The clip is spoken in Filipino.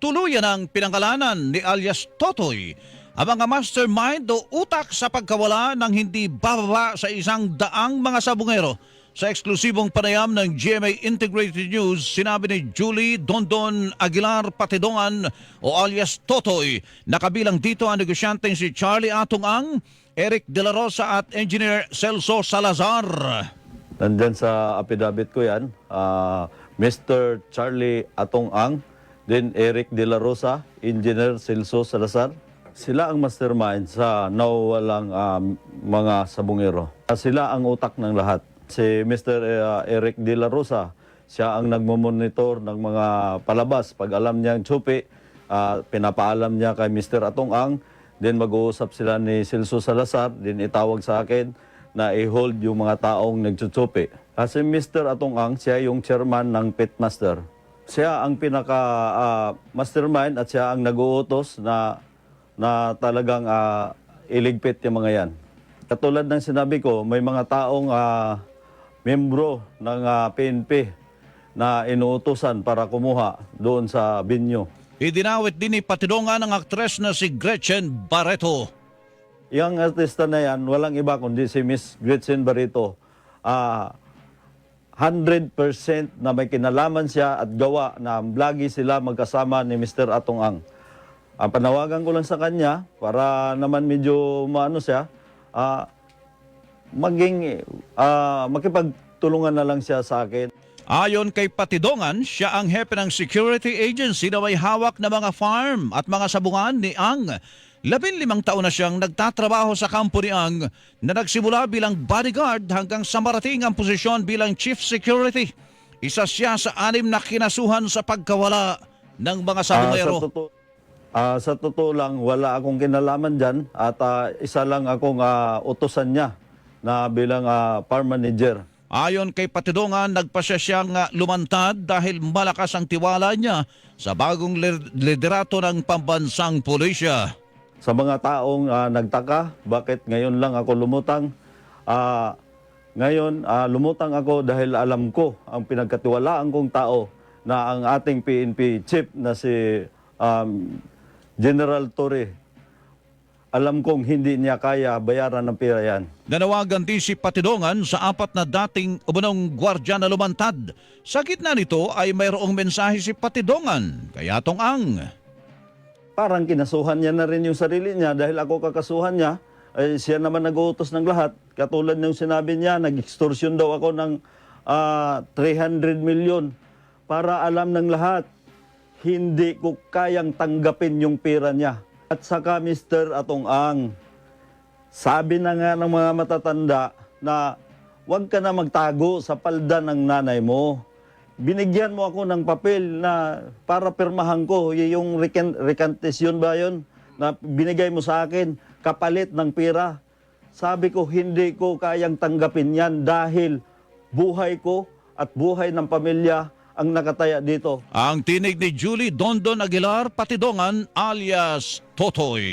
tuluyan ang pinangalanan ni alias Totoy ang mga mastermind o utak sa pagkawala ng hindi bababa sa 100 mga sabungero. Sa eksklusibong panayam ng GMA Integrated News, sinabi ni Julie Dondon Aguilar Patidongan o alias Totoy na kabilang dito ang negosyanteng si Charlie Atong-ang, Eric De La Rosa at Engineer Celso Salazar. Nandyan sa affidavit ko yan, Mr. Charlie Atong-ang, then Eric De La Rosa, Engineer Celso Salazar. Sila ang mastermind sa nawawalang mga sabungero. Sila ang utak ng lahat. Si Mr. Eric De La Rosa, siya ang nagmamonitor ng mga palabas. Pag alam niya ang tsupi, pinapaalam niya kay Mr. Atong-ang, then mag-uusap sila ni Celso Salazar, then itawag sa akin na i-hold yung mga taong nagtsutsupi. Kasi Mr. Atong-ang, siya yung chairman ng Pitmaster. Siya ang pinaka-mastermind at siya ang nag-uutos na talagang iligpit yung mga yan. Katulad ng sinabi ko, may mga taong membro ng PNP na inuutosan para kumuha doon sa binyo. Idinawit din ni Patidongan ang aktres na si Gretchen Barreto. Yung artista na yan, walang iba kundi si Miss Gretchen Barreto. 100% na may kinalaman siya at gawa na lagi sila magkasama ni Mr. Atong-ang. Ang panawagan ko lang sa kanya, para naman medyo maano siya, makipagtulungan na lang siya sa akin. Ayon kay Patidongan, siya ang hepe ng security agency na may hawak na mga farm at mga sabungan ni Ang. 15 taon na siyang nagtatrabaho sa kampo ni Ang na nagsimula bilang bodyguard hanggang sa marating ang posisyon bilang chief security. Isa siya sa 6 na kinasuhan sa pagkawala ng mga sabungero. Sa totoo lang, wala akong kinalaman dyan at isa lang akong utosan niya na bilang farm manager. Ayon kay Patidongan, nagpasya siyang lumantad dahil malakas ang tiwala niya sa bagong liderato ng pambansang pulisya. Sa mga taong nagtaka, bakit ngayon lang ako lumutang? Ngayon, lumutang ako dahil alam ko ang pinagkatiwalaan kong tao na ang ating PNP chief na si General Torre. Alam kong hindi niya kaya bayaran ng pera yan. Nanawagan din si Patidongan sa 4 na dating umunong gwardya na lumantad. Sa gitna nito ay mayroong mensahe si Patidongan kay Atong-ang. Parang kinasuhan niya na rin yung sarili niya dahil ako kakasuhan niya. Ay siya naman nag-uutos ng lahat. Katulad ng sinabi niya, nag-extortion daw ako ng 300 million para alam ng lahat. Hindi ko kayang tanggapin yung pera niya. At saka Mr. Atong-ang, sabi na nga ng mga matatanda na huwag ka na magtago sa palda ng nanay mo. Binigyan mo ako ng papel na para pirmahan ko, yung recantation ba yun, na binigay mo sa akin, kapalit ng pera. Sabi ko, hindi ko kayang tanggapin yan dahil buhay ko at buhay ng pamilya ang nakataya dito. Ang tinig ni Julie Dondon Aguilar Patidongan alias Totoy.